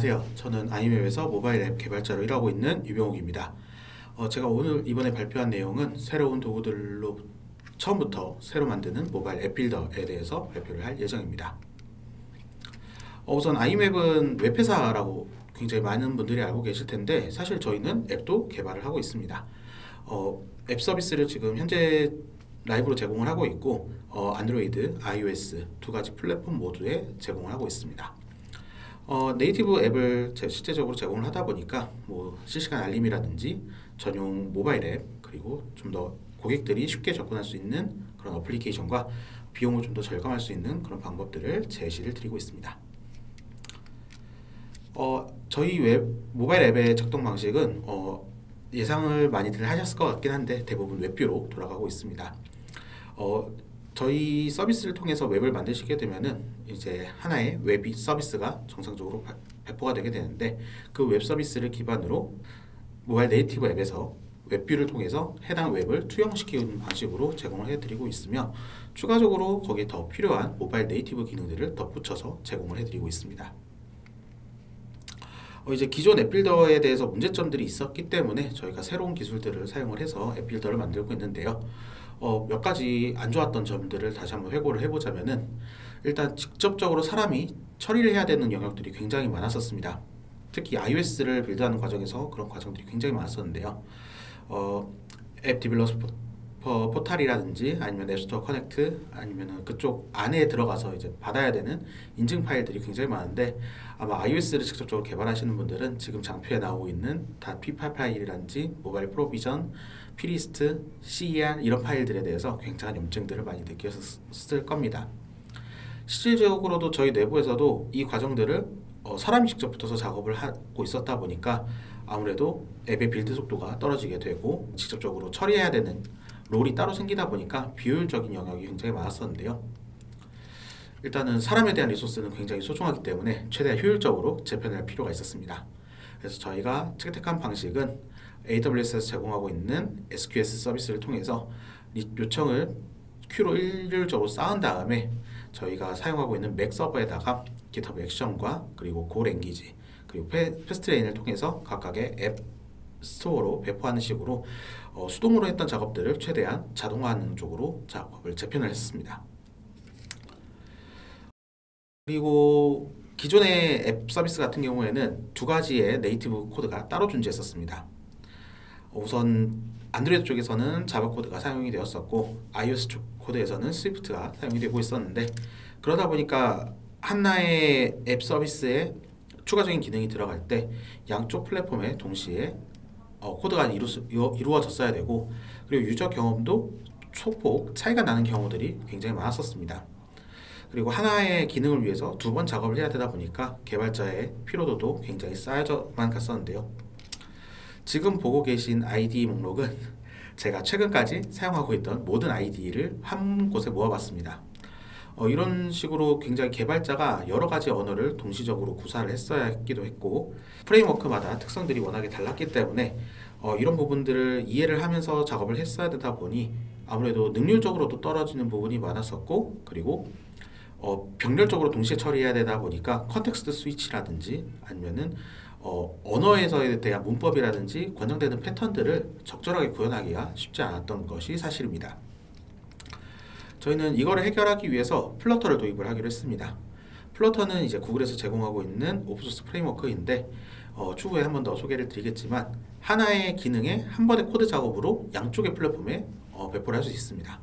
안녕하세요. 저는 아이맵에서 모바일 앱 개발자로 일하고 있는 유병욱입니다. 제가 이번에 발표한 내용은 새로운 도구들로 처음부터 새로 만드는 모바일 앱 빌더에 대해서 발표를 할 예정입니다. 우선 아이맵은 웹회사라고 굉장히 많은 분들이 알고 계실 텐데 사실 저희는 앱도 개발을 하고 있습니다. 앱 서비스를 지금 현재 라이브로 제공을 하고 있고 안드로이드, iOS 두 가지 플랫폼 모두에 제공을 하고 있습니다. 네이티브 앱을 실제적으로 제공을 하다 보니까 실시간 알림이라든지 전용 모바일 앱 그리고 좀 더 고객들이 쉽게 접근할 수 있는 그런 어플리케이션과 비용을 좀 더 절감할 수 있는 그런 방법들을 제시를 드리고 있습니다. 저희 모바일 앱의 작동 방식은 예상을 많이들 하셨을 것 같긴 한데 대부분 웹뷰로 돌아가고 있습니다. 저희 서비스를 통해서 웹을 만드시게 되면은 이제 하나의 웹 서비스가 정상적으로 배포가 되게 되는데 그 웹 서비스를 기반으로 모바일 네이티브 앱에서 웹뷰를 통해서 해당 웹을 투영시키는 방식으로 제공을 해드리고 있으며 추가적으로 거기에 더 필요한 모바일 네이티브 기능들을 덧붙여서 제공을 해드리고 있습니다. 이제 기존 앱빌더에 대해서 문제점들이 있었기 때문에 저희가 새로운 기술들을 사용을 해서 앱빌더를 만들고 있는데요. 몇 가지 안 좋았던 점들을 다시 한번 회고를 해보자면은 일단 직접적으로 사람이 처리를 해야 되는 영역들이 굉장히 많았었습니다. 특히 iOS를 빌드하는 과정에서 그런 과정들이 굉장히 많았었는데요. 앱 디벨로퍼 포탈이라든지 아니면 앱스토어 커넥트 아니면 그쪽 안에 들어가서 이제 받아야 되는 인증 파일들이 굉장히 많은데 아마 iOS를 직접적으로 개발하시는 분들은 지금 장표에 나오고 있는 .p8 파일이라든지 모바일 프로비전, 피리스트, CER 이런 파일들에 대해서 굉장한 염증들을 많이 느꼈을 겁니다. 실질적으로도 저희 내부에서도 이 과정들을 사람이 직접 붙어서 작업을 하고 있었다 보니까 아무래도 앱의 빌드 속도가 떨어지게 되고 직접적으로 처리해야 되는 롤이 따로 생기다 보니까 비효율적인 영역이 굉장히 많았었는데요. 일단은 사람에 대한 리소스는 굉장히 소중하기 때문에 최대한 효율적으로 재편할 필요가 있었습니다. 그래서 저희가 채택한 방식은 AWS에서 제공하고 있는 SQS 서비스를 통해서 요청을 큐로 일률적으로 쌓은 다음에 저희가 사용하고 있는 맥 서버에다가 GitHub 액션과 그리고 고랭귀지 그리고 패스트레인을 통해서 각각의 앱 스토어로 배포하는 식으로 수동으로 했던 작업들을 최대한 자동화하는 쪽으로 작업을 재편을 했습니다. 그리고 기존의 앱 서비스 같은 경우에는 두 가지의 네이티브 코드가 따로 존재했었습니다. 우선 안드로이드 쪽에서는 자바 코드가 사용이 되었었고 iOS 쪽 코드에서는 스위프트가 사용이 되고 있었는데 그러다 보니까 하나의 앱 서비스에 추가적인 기능이 들어갈 때 양쪽 플랫폼에 동시에 코드가 이루어졌어야 되고 그리고 유저 경험도 소폭 차이가 나는 경우들이 굉장히 많았었습니다. 그리고 하나의 기능을 위해서 두 번 작업을 해야 되다 보니까 개발자의 피로도도 굉장히 쌓여만 갔었는데요. 지금 보고 계신 IDE 목록은 제가 최근까지 사용하고 있던 모든 IDE를 한 곳에 모아봤습니다. 이런 식으로 굉장히 개발자가 여러 가지 언어를 동시적으로 구사를 했어야 했기도 했고 프레임워크마다 특성들이 워낙에 달랐기 때문에 이런 부분들을 이해를 하면서 작업을 했어야 되다 보니 아무래도 능률적으로도 떨어지는 부분이 많았었고 그리고 병렬적으로 동시에 처리해야 되다 보니까 컨텍스트 스위치라든지 아니면은 언어에서에 대한 문법이라든지 권장되는 패턴들을 적절하게 구현하기가 쉽지 않았던 것이 사실입니다. 저희는 이거를 해결하기 위해서 플러터를 도입을 하기로 했습니다. 플러터는 이제 구글에서 제공하고 있는 오픈소스 프레임워크인데 추후에 한 번 더 소개를 드리겠지만 하나의 기능에 한 번의 코드 작업으로 양쪽의 플랫폼에 배포를 할 수 있습니다.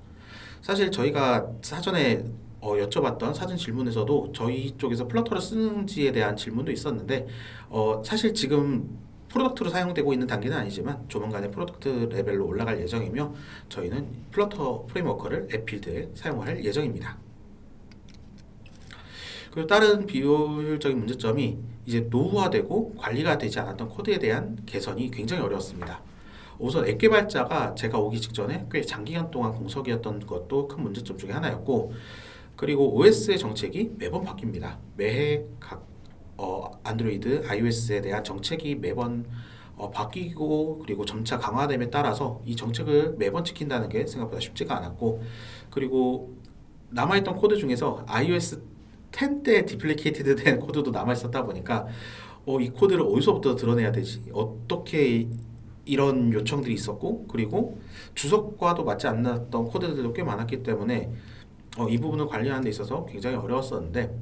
사실 저희가 사전에 여쭤봤던 사전 질문에서도 저희 쪽에서 플러터를 쓰는지에 대한 질문도 있었는데 사실 지금 프로덕트로 사용되고 있는 단계는 아니지만 조만간에 프로덕트 레벨로 올라갈 예정이며 저희는 플러터 프레임워크를 앱 빌드에 사용할 예정입니다. 그리고 다른 비효율적인 문제점이 이제 노후화되고 관리가 되지 않았던 코드에 대한 개선이 굉장히 어려웠습니다. 우선 앱 개발자가 제가 오기 직전에 꽤 장기간 동안 공석이었던 것도 큰 문제점 중에 하나였고 그리고 OS의 정책이 매번 바뀝니다. 매해 각 안드로이드, iOS에 대한 정책이 매번 바뀌고 그리고 점차 강화됨에 따라서 이 정책을 매번 지킨다는 게 생각보다 쉽지가 않았고 그리고 남아있던 코드 중에서 iOS 10때 디플리케이티드 된 코드도 남아있었다 보니까 이 코드를 어디서부터 드러내야 되지? 어떻게 이런 요청들이 있었고, 그리고 주석과도 맞지 않았던 코드들도 꽤 많았기 때문에 이 부분을 관리하는 데 있어서 굉장히 어려웠었는데,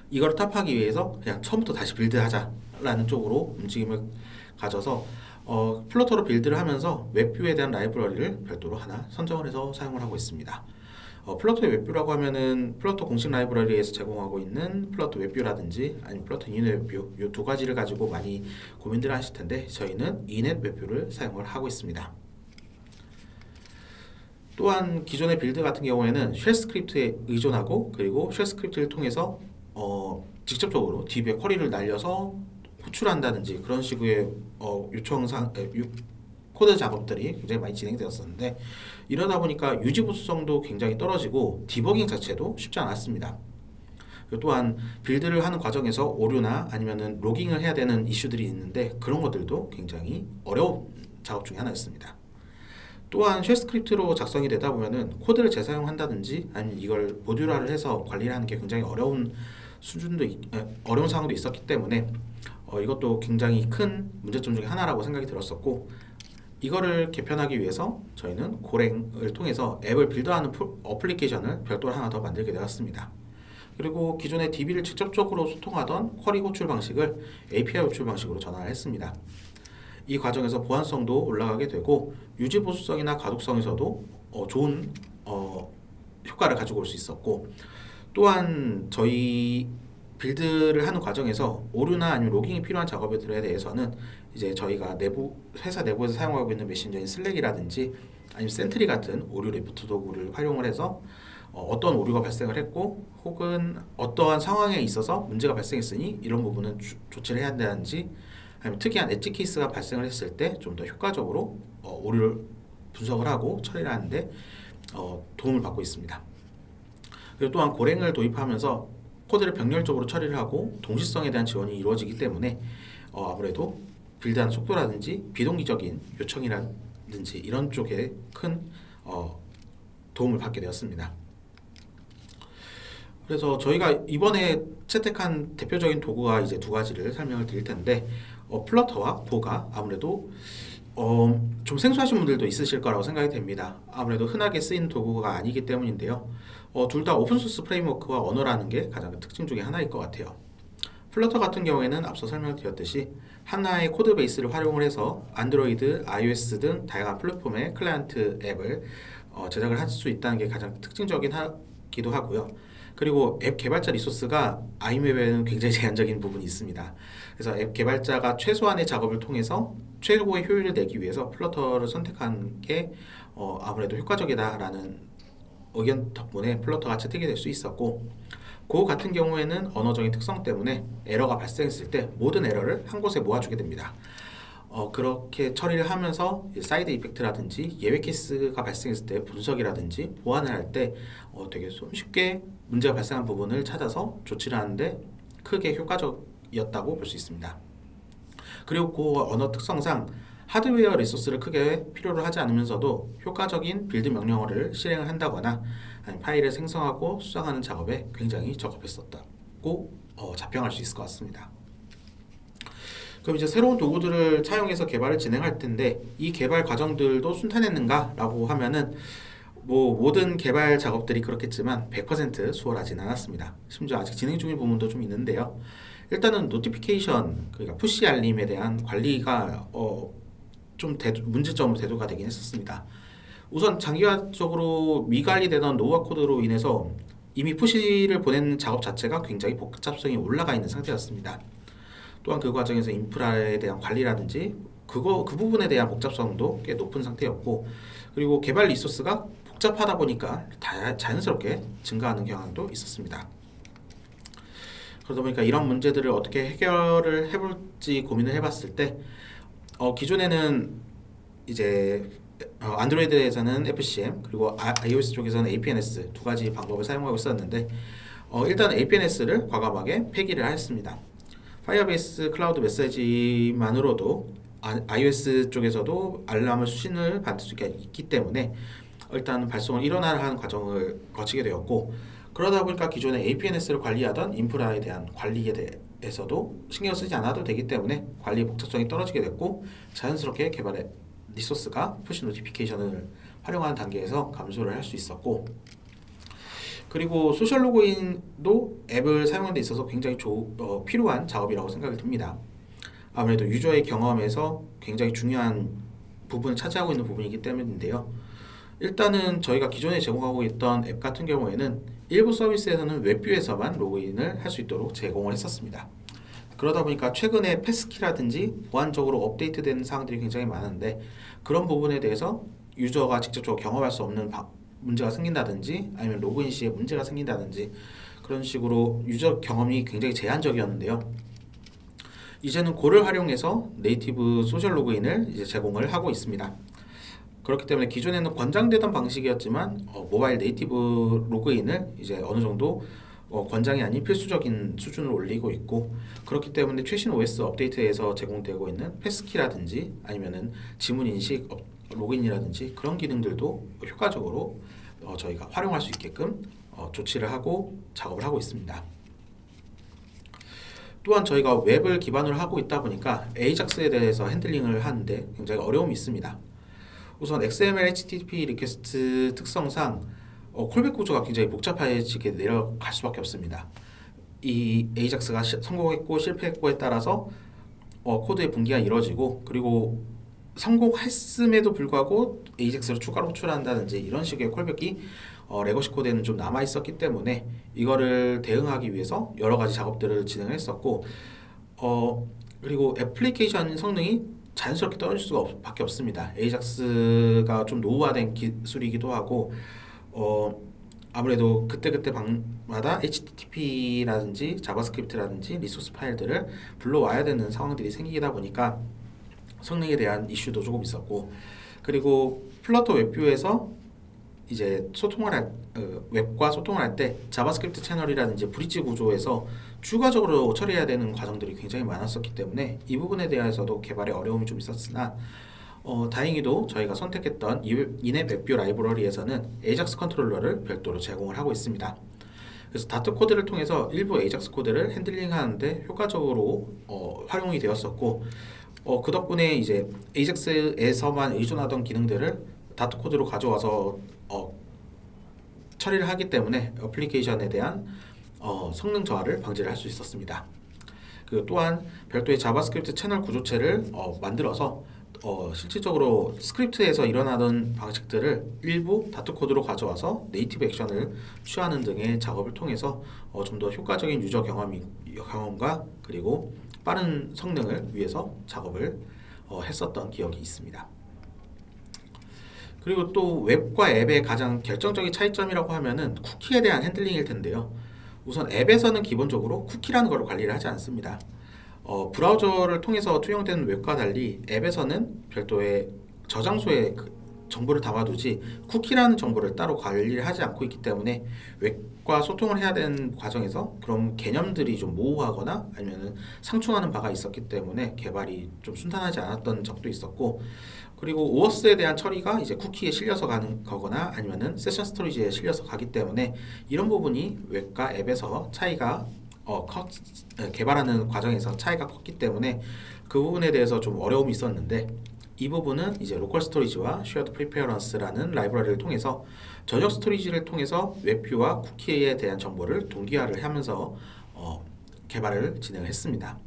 이걸 탑하기 위해서 그냥 처음부터 다시 빌드하자라는 쪽으로 움직임을 가져서 플러터로 빌드를 하면서 웹뷰에 대한 라이브러리를 별도로 하나 선정을 해서 사용을 하고 있습니다. 플러터의 웹뷰라고 하면은 플러터 공식 라이브러리에서 제공하고 있는 플러터 웹뷰라든지 아니면 플러터 이넷 웹뷰 이 두 가지를 가지고 많이 고민들 하실 텐데, 저희는 이넷 웹뷰를 사용을 하고 있습니다. 또한 기존의 빌드 같은 경우에는 쉘 스크립트에 의존하고, 그리고 쉘 스크립트를 통해서 직접적으로 DB에 쿼리를 날려서 호출한다든지 그런 식의 코드 작업들이 굉장히 많이 진행되었었는데, 이러다 보니까 유지 보수성도 굉장히 떨어지고 디버깅 자체도 쉽지 않았습니다. 또한 빌드를 하는 과정에서 오류나 아니면은 로깅을 해야 되는 이슈들이 있는데, 그런 것들도 굉장히 어려운 작업 중에 하나였습니다. 또한 쉘 스크립트로 작성이 되다 보면은 코드를 재사용한다든지 아니면 이걸 모듈화를 해서 관리를 하는 게 굉장히 어려운 어려운 상황도 있었기 때문에 이것도 굉장히 큰 문제점 중에 하나라고 생각이 들었었고, 이거를 개편하기 위해서 저희는 고랭을 통해서 앱을 빌드하는 어플리케이션을 별도로 하나 더 만들게 되었습니다. 그리고 기존의 DB를 직접적으로 소통하던 쿼리 호출 방식을 API 호출 방식으로 전환을 했습니다. 이 과정에서 보안성도 올라가게 되고 유지 보수성이나 가독성에서도 좋은 효과를 가지고 올 수 있었고, 또한 저희 빌드를 하는 과정에서 오류나 아니면 로깅이 필요한 작업들에 대해서는 이제 저희가 회사 내부에서 사용하고 있는 메신저인 슬랙이라든지 아니면 센트리 같은 오류 리포트 도구를 활용을 해서 어떤 오류가 발생을 했고, 혹은 어떠한 상황에 있어서 문제가 발생했으니 이런 부분은 조치를 해야 한다든지, 아니면 특이한 엣지 케이스가 발생을 했을 때 좀 더 효과적으로 오류를 분석을 하고 처리를 하는데 도움을 받고 있습니다. 그리고 또한 고랭을 도입하면서 코드를 병렬적으로 처리를 하고 동시성에 대한 지원이 이루어지기 때문에 아무래도 빌드하는 속도라든지 비동기적인 요청이라든지 이런 쪽에 큰 도움을 받게 되었습니다. 그래서 저희가 이번에 채택한 대표적인 도구가 이제 두 가지를 설명을 드릴 텐데, 플러터와 고가 아무래도 좀 생소하신 분들도 있으실 거라고 생각이 됩니다. 아무래도 흔하게 쓰이는 도구가 아니기 때문인데요. 둘 다 오픈소스 프레임워크와 언어라는 게 가장 특징 중에 하나일 것 같아요. 플러터 같은 경우에는 앞서 설명드렸듯이 하나의 코드 베이스를 활용을 해서 안드로이드, iOS 등 다양한 플랫폼의 클라이언트 앱을 제작을 할 수 있다는 게 가장 특징적이기도 하고요. 그리고 앱 개발자 리소스가 아이맵에는 굉장히 제한적인 부분이 있습니다. 그래서 앱 개발자가 최소한의 작업을 통해서 최고의 효율을 내기 위해서 플러터를 선택한 게 아무래도 효과적이다라는 의견 덕분에 플러터가 채택이 될 수 있었고, 고 같은 경우에는 언어적인 특성 때문에 에러가 발생했을 때 모든 에러를 한 곳에 모아주게 됩니다. 그렇게 처리를 하면서 사이드 이펙트라든지 예외 케이스가 발생했을 때 분석이라든지 보완을 할 때 되게 쉽게 문제가 발생한 부분을 찾아서 조치를 하는데 크게 효과적이었다고 볼 수 있습니다. 그리고 그 언어 특성상 하드웨어 리소스를 크게 필요로 하지 않으면서도 효과적인 빌드 명령어를 실행을 한다거나 아니면 파일을 생성하고 수정하는 작업에 굉장히 적합했었다고 자평할 수 있을 것 같습니다. 그럼 이제 새로운 도구들을 차용해서 개발을 진행할 텐데, 이 개발 과정들도 순탄했는가? 라고 하면은 모든 개발 작업들이 그렇겠지만 100% 수월하지는 않았습니다. 심지어 아직 진행 중인 부분도 좀 있는데요. 일단은 노티피케이션, 그러니까 푸시 알림에 대한 관리가 좀 문제점으로 대두가 되긴 했었습니다. 우선 장기화적으로 미관리되던 노후화 코드로 인해서 이미 푸시를 보내는 작업 자체가 굉장히 복잡성이 올라가 있는 상태였습니다. 또한 그 과정에서 인프라에 대한 관리라든지 그 부분에 대한 복잡성도 꽤 높은 상태였고, 그리고 개발 리소스가 복잡하다 보니까 자연스럽게 증가하는 경향도 있었습니다. 그러다 보니까 이런 문제들을 어떻게 해결을 해볼지 고민을 해봤을 때 기존에는 이제 안드로이드에서는 FCM 그리고 iOS 쪽에서는 APNS 두 가지 방법을 사용하고 있었는데, 일단 APNS를 과감하게 폐기를 했습니다. 파이어베이스 클라우드 메시지만으로도 iOS 쪽에서도 알람을 수신을 받을 수 있기 때문에 일단 발송을 일원화하는 과정을 거치게 되었고, 그러다 보니까 기존의 APNS를 관리하던 인프라에 대한 관리에 에서도 신경 쓰지 않아도 되기 때문에 관리 복잡성이 떨어지게 됐고 자연스럽게 개발의 리소스가 푸시 노티피케이션을 활용하는 단계에서 감소를 할 수 있었고, 그리고 소셜 로그인도 앱을 사용하는 데 있어서 굉장히 필요한 작업이라고 생각이 듭니다. 아무래도 유저의 경험에서 굉장히 중요한 부분을 차지하고 있는 부분이기 때문인데요. 일단은 저희가 기존에 제공하고 있던 앱 같은 경우에는 일부 서비스에서는 웹뷰에서만 로그인을 할 수 있도록 제공을 했었습니다. 그러다 보니까 최근에 패스키라든지 보안적으로 업데이트된 사항들이 굉장히 많은데, 그런 부분에 대해서 유저가 직접적으로 경험할 수 없는 문제가 생긴다든지 아니면 로그인 시에 문제가 생긴다든지 그런 식으로 유저 경험이 굉장히 제한적이었는데요. 이제는 그를 활용해서 네이티브 소셜 로그인을 이제 제공을 하고 있습니다. 그렇기 때문에 기존에는 권장되던 방식이었지만 모바일 네이티브 로그인을 이제 어느 정도 권장이 아닌 필수적인 수준을 올리고 있고, 그렇기 때문에 최신 OS 업데이트에서 제공되고 있는 패스키라든지 아니면은 지문 인식 로그인이라든지 그런 기능들도 효과적으로 저희가 활용할 수 있게끔 조치를 하고 작업을 하고 있습니다. 또한 저희가 웹을 기반으로 하고 있다 보니까 AJAX에 대해서 핸들링을 하는데 굉장히 어려움이 있습니다. 우선 XML HTTP 리퀘스트 특성상 콜백 구조가 굉장히 복잡해지게 내려갈 수밖에 없습니다. 이 AJAX가 성공했고 실패했고에 따라서 코드의 분기가 이루어지고, 그리고 성공했음에도 불구하고 AJAX를 추가로 호출한다든지 이런 식의 콜백이 레거시 코드에는 좀 남아 있었기 때문에 이거를 대응하기 위해서 여러 가지 작업들을 진행했었고, 그리고 애플리케이션 성능이 자연스럽게 떨어질 수밖에 없습니다. AJAX가 좀 노후화된 기술이기도 하고, 아무래도 그때그때 방마다 HTTP라든지 자바스크립트라든지 리소스 파일들을 불러와야 되는 상황들이 생기다 보니까 성능에 대한 이슈도 조금 있었고, 그리고 플러터 웹뷰에서 이제 웹과 소통을 할 때 자바스크립트 채널이라든지 브릿지 구조에서 추가적으로 처리해야 되는 과정들이 굉장히 많았었기 때문에 이 부분에 대해서도 개발에 어려움이 좀 있었으나, 다행히도 저희가 선택했던 이넷 웹뷰 라이브러리에서는 AJAX 컨트롤러를 별도로 제공을 하고 있습니다. 그래서 다트 코드를 통해서 일부 AJAX 코드를 핸들링하는데 효과적으로 활용이 되었었고, 그 덕분에 이제 AJAX에서만 의존하던 기능들을 다트 코드로 가져와서 처리를 하기 때문에 애플리케이션에 대한 성능 저하를 방지를 할 수 있었습니다. 그리고 또한 별도의 자바스크립트 채널 구조체를 만들어서 실질적으로 스크립트에서 일어나던 방식들을 일부 다트 코드로 가져와서 네이티브 액션을 취하는 등의 작업을 통해서 좀 더 효과적인 유저 경험과 그리고 빠른 성능을 위해서 작업을 했었던 기억이 있습니다. 그리고 또 웹과 앱의 가장 결정적인 차이점이라고 하면은 쿠키에 대한 핸들링일 텐데요. 우선 앱에서는 기본적으로 쿠키라는 걸 관리를 하지 않습니다. 브라우저를 통해서 투영되는 웹과 달리 앱에서는 별도의 저장소에 정보를 담아두지 쿠키라는 정보를 따로 관리를 하지 않고 있기 때문에 웹과 소통을 해야 되는 과정에서 그런 개념들이 좀 모호하거나 아니면 상충하는 바가 있었기 때문에 개발이 좀 순탄하지 않았던 적도 있었고, 그리고 OAuth에 대한 처리가 이제 쿠키에 실려서 가는 거거나 아니면은 세션 스토리지에 실려서 가기 때문에 이런 부분이 웹과 앱에서 차이가 개발하는 과정에서 차이가 컸기 때문에 그 부분에 대해서 좀 어려움이 있었는데, 이 부분은 이제 로컬 스토리지와 쉐어드 프리페어런스라는 라이브러리를 통해서 전역 스토리지를 통해서 웹뷰와 쿠키에 대한 정보를 동기화를 하면서 개발을 진행했습니다.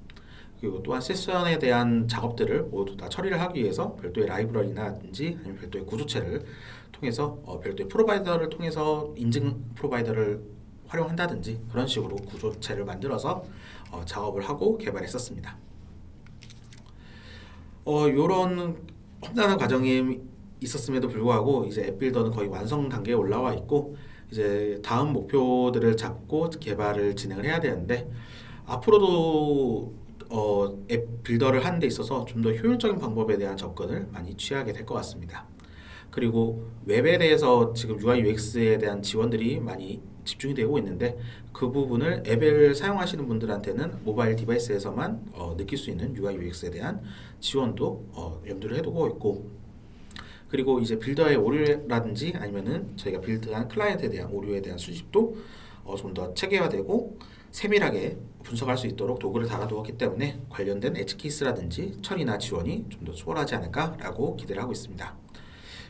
그리고 또한 세션에 대한 작업들을 모두 다 처리를 하기 위해서 별도의 라이브러리나든지 아니면 별도의 구조체를 통해서 별도의 프로바이더를 통해서 인증 프로바이더를 활용한다든지 그런 식으로 구조체를 만들어서 작업을 하고 개발했었습니다. 이런 험난한 과정이 있었음에도 불구하고 이제 앱빌더는 거의 완성 단계에 올라와 있고, 이제 다음 목표들을 잡고 개발을 진행을 해야 되는데, 앞으로도 앱 빌더를 하는 데 있어서 좀 더 효율적인 방법에 대한 접근을 많이 취하게 될 것 같습니다. 그리고 웹에 대해서 지금 UI UX에 대한 지원들이 많이 집중이 되고 있는데, 그 부분을 앱을 사용하시는 분들한테는 모바일 디바이스에서만 느낄 수 있는 UI UX에 대한 지원도 염두를 해두고 있고, 그리고 이제 빌더의 오류라든지 아니면은 저희가 빌드한 클라이언트에 대한 오류에 대한 수집도 좀 더 체계화되고 세밀하게 분석할 수 있도록 도구를 달아두었기 때문에 관련된 엣지 케이스라든지 처리나 지원이 좀 더 수월하지 않을까라고 기대를 하고 있습니다.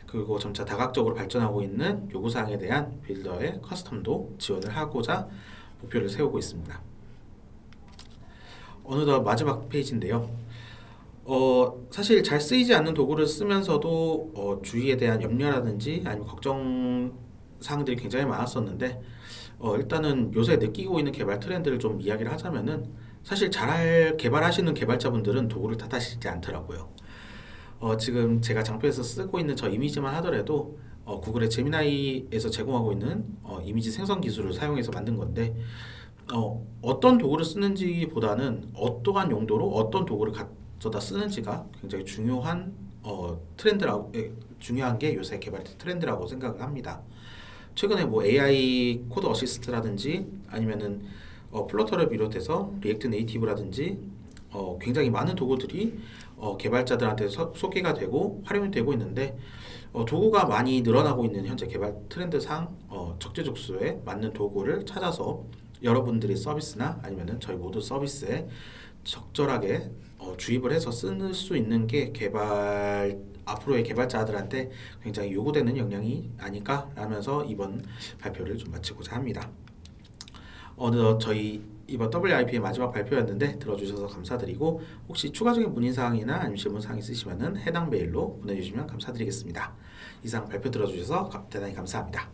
그리고 점차 다각적으로 발전하고 있는 요구사항에 대한 빌더의 커스텀도 지원을 하고자 목표를 세우고 있습니다. 어느덧 마지막 페이지인데요. 사실 잘 쓰이지 않는 도구를 쓰면서도 주의에 대한 염려라든지 아니면 걱정 사항들이 굉장히 많았었는데 일단은 요새 느끼고 있는 개발 트렌드를 좀 이야기를 하자면은 사실 잘 개발하시는 개발자분들은 도구를 탓하시지 않더라고요. 지금 제가 장표에서 쓰고 있는 저 이미지만 하더라도 구글의 제미나이에서 제공하고 있는 이미지 생성 기술을 사용해서 만든 건데 어떤 도구를 쓰는지보다는 어떠한 용도로 어떤 도구를 가져다 쓰는지가 굉장히 중요한 중요한 게 요새 개발 트렌드라고 생각을 합니다. 최근에 뭐 AI 코드 어시스트라든지 아니면은 플러터를 비롯해서 리액트 네이티브라든지 굉장히 많은 도구들이 개발자들한테 소개가 되고 활용이 되고 있는데 도구가 많이 늘어나고 있는 현재 개발 트렌드상 적재적소에 맞는 도구를 찾아서 여러분들의 서비스나 아니면은 저희 모두 서비스에 적절하게 주입을 해서 쓸 수 있는 게 앞으로의 개발자들한테 굉장히 요구되는 역량이 아닐까 하면서 이번 발표를 좀 마치고자 합니다. 어느덧 저희 이번 WIP의 마지막 발표였는데 들어주셔서 감사드리고 혹시 추가적인 문의사항이나 아니면 질문사항 있으시면 해당 메일로 보내주시면 감사드리겠습니다. 이상 발표 들어주셔서 대단히 감사합니다.